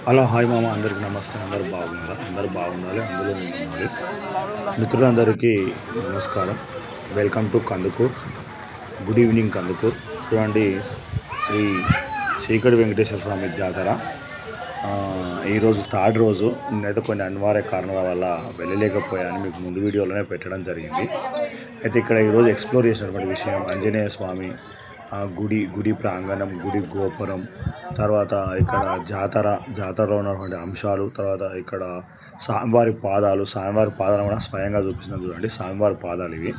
Hello hi మామ, అందరికి నమస్తే. అందరూ బాగున్నారా? అందరూ బాగుండాలి, అందులో నేను ఉండాలి. మిత్రులందరికీ నమస్కారం. Welcome to Kandukur. Good evening Kandukur. చూడండి, శ్రీ శ్రీకడి వెంకటేశ్వర స్వామి జాతర ఈరోజు థర్డ్ రోజు. నేనైతే కొన్ని అనివార్య కారణాల వల్ల వెళ్ళలేకపోయాను, మీకు ముందు వీడియోలోనే పెట్టడం జరిగింది. అయితే ఇక్కడ ఈరోజు ఎక్స్ప్లోర్ చేసినటువంటి విషయం ఆంజనేయ స్వామి గుడి ప్రాంగణం, గుడి గోపురం, తర్వాత ఇక్కడ జాతరలో ఉన్నటువంటి అంశాలు, తర్వాత ఇక్కడ స్వామివారి పాదాలు కూడా స్వయంగా చూపిస్తున్నాను. చూడండి, స్వామివారి పాదాలు ఇవి.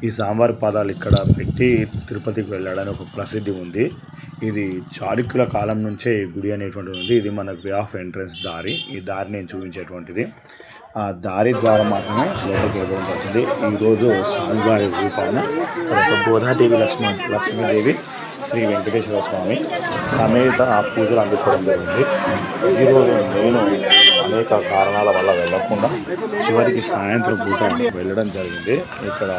ఈ స్వామివారి పాదాలు ఇక్కడ పెట్టి తిరుపతికి వెళ్ళాడని ఒక ప్రసిద్ధి ఉంది. ఇది చాళుక్యుల కాలం నుంచే ఈ గుడి అనేటువంటిది ఉంది. ఇది మన వే ఆఫ్ ఎంట్రన్స్ దారి. ఈ దారి నేను చూపించేటువంటిది. ఆ దారి ద్వారా మాత్రమే లోపలికి వెళ్ళడం జరుగుతుంది. ఈరోజు స్వామివారి రూపాన తర్వాత గోదాదేవి లక్ష్మీదేవి శ్రీ వెంకటేశ్వర స్వామి సమేత పూజలు అందుకోవడం జరిగింది. ఈరోజు నేను అనేక కారణాల వల్ల వెళ్ళకుండా చివరికి సాయంత్రం పూట వెళ్ళడం జరిగింది. ఇక్కడ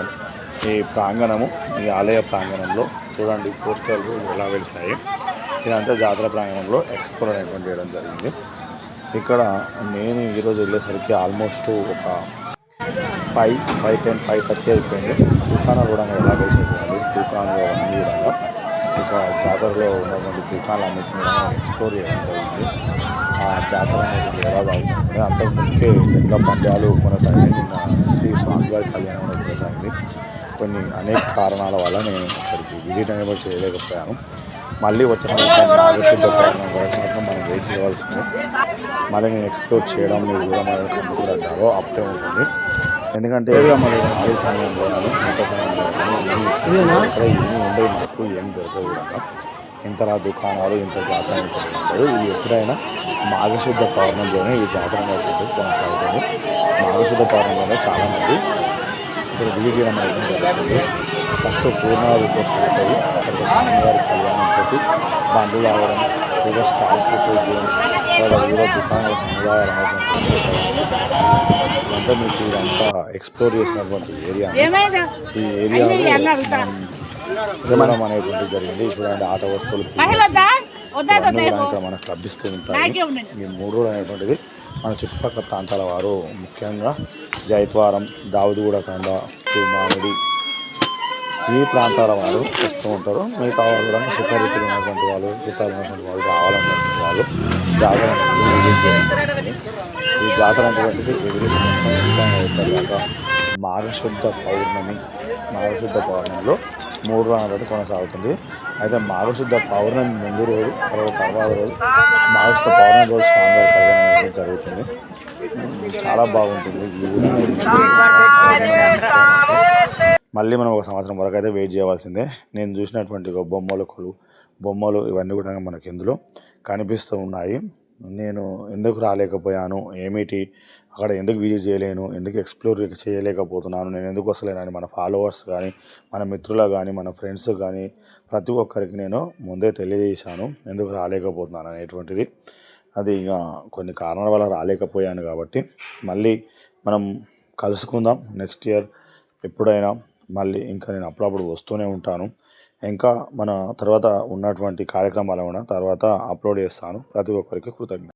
ఈ ప్రాంగణము, ఈ ఆలయ ప్రాంగణంలో చూడండి పోస్టర్లు ఎలా వెలిసాయి. ఇదంతా జాతర ప్రాంగణంలో ఎక్స్ప్లోర్ అనేటువంటి చేయడం జరిగింది. ఇక్కడ నేను ఈరోజు వెళ్ళేసరికి ఆల్మోస్ట్ ఒక 5:10, 5:30 అయిపోయింది. దుకాణాలు కూడా ఎలా వేసేసేయండి, దుకాణాలు అన్నీ కూడా ఇక జాతరలో ఉన్నటువంటి దుకాణాలు అన్నింటినీ కూడా ఎక్స్ప్లోర్ చేయడం జరిగింది. ఆ జాతర అనేది ఎలా అవుతుంది, అంతకుముందుకే ఎట్లా పంద్యాలు కొనసాగింది, నిన్న శ్రీ స్వామివారి కళ్యాణం అనేది కొనసాగింది. కొన్ని అనేక కారణాల వల్ల నేను అక్కడికి విజిట్ అనేది చేయలేకపోయాను. మళ్ళీ వచ్చిన నాగశుద్ధ పౌర్ణమి వరకు మాత్రం మనం వెయిట్ చేయవలసింది. మళ్ళీ నేను ఎక్స్ప్లోర్ చేయడం లేదు కూడా మన కంప్యూటర్ అప్టే ఉంటుంది. ఎందుకంటే మరి ఆది సమయంలో ఇంత సమయంలో ఏమీ ఉండేది, నాకు ఏం దొరకదు కూడా. ఇంతలా దుకాణాలు, ఇంత జాతర ఉండదు. ఇది ఎప్పుడైనా మాఘశుద్ధ పౌర్ణమిలోనే ఈ జాతర అనేది కొనసాగుతుంది. మాఘశుద్ధ పౌర్ణమిలోనే చాలామంది ఇక్కడ విజిట్ చేయడం అనేది జరుగుతుంది. ఫస్ట్ పూర్ణాలు స్టార్ట్ అయ్యి తర్వాత స్వామివారి కళ్యాణంతో బండ్లు ఆగడం, ఏదో స్టాల్ చేయడం, తర్వాత ఏదో దుకాణాల సముదాయాలు ఇదంతా మీకు ఇదంతా ఎక్స్ప్లోర్ చేసినటువంటి ఏరియా. ఈ ఏరియాలో విమానం అనేటువంటి జరిగింది. చూడండి, ఆట వస్తువులు ఇక్కడ మనకు లభిస్తూ ఉంటాయి. ఈ 3 రోజులు అనేటువంటిది మన చుట్టుపక్కల ప్రాంతాల వారు, ముఖ్యంగా జైత్వారం, దావుదుగూడకొండ, మామిడి ఈ ప్రాంతాల వారు వస్తూ ఉంటారు. మిగతా వాళ్ళు కూడా సుఖరీతులు ఉన్నటువంటి వాళ్ళు, చుట్టాలు ఉన్నటువంటి వాళ్ళు, రావాలన్నటువంటి వాళ్ళు జాతర ఈ జాతర అనేటువంటిది ఎవ్రీ సంవత్సరం సిద్ధంగా అవుతారు. మాఘశుద్ధ పౌర్ణమిలో 3 రోజులు కొనసాగుతుంది. అయితే మాఘశుద్ధ పౌర్ణమి ముందు రోజు, తర్వాత రోజు మాఘశుద్ధ పౌర్ణమి రోజు స్వామివారి కళ్యాణం అనేది జరుగుతుంది. చాలా బాగుంటుంది. మళ్ళీ మనం ఒక సంవత్సరం వరకు అయితే వెయిట్ చేయవలసిందే. నేను చూసినటువంటి బొమ్మలు ఇవన్నీ కూడా మనకి ఇందులో కనిపిస్తూ ఉన్నాయి. నేను ఎందుకు రాలేకపోయాను, ఏమిటి అక్కడ ఎందుకు విజిట్ చేయలేను, ఎందుకు ఎక్స్ప్లోర్ చేయలేకపోతున్నాను, నేను ఎందుకు వస్తలేనని మన ఫాలోవర్స్ కానీ, మన మిత్రులు కానీ, మన ఫ్రెండ్స్ కానీ ప్రతి ఒక్కరికి నేను ముందే తెలియజేశాను ఎందుకు రాలేకపోతున్నాను అనేటువంటిది. అది ఇక కొన్ని కారణాల వల్ల రాలేకపోయాను కాబట్టి మళ్ళీ మనం కలుసుకుందాం నెక్స్ట్ ఇయర్ ఎప్పుడైనా. మళ్ళీ ఇంకా నేను అప్పుడప్పుడు వస్తూనే ఉంటాను. ఇంకా మన తర్వాత ఉన్నటువంటి కార్యక్రమాలు కూడా తర్వాత అప్లోడ్ చేస్తాను. ప్రతి ఒక్కరికి కృతజ్ఞత.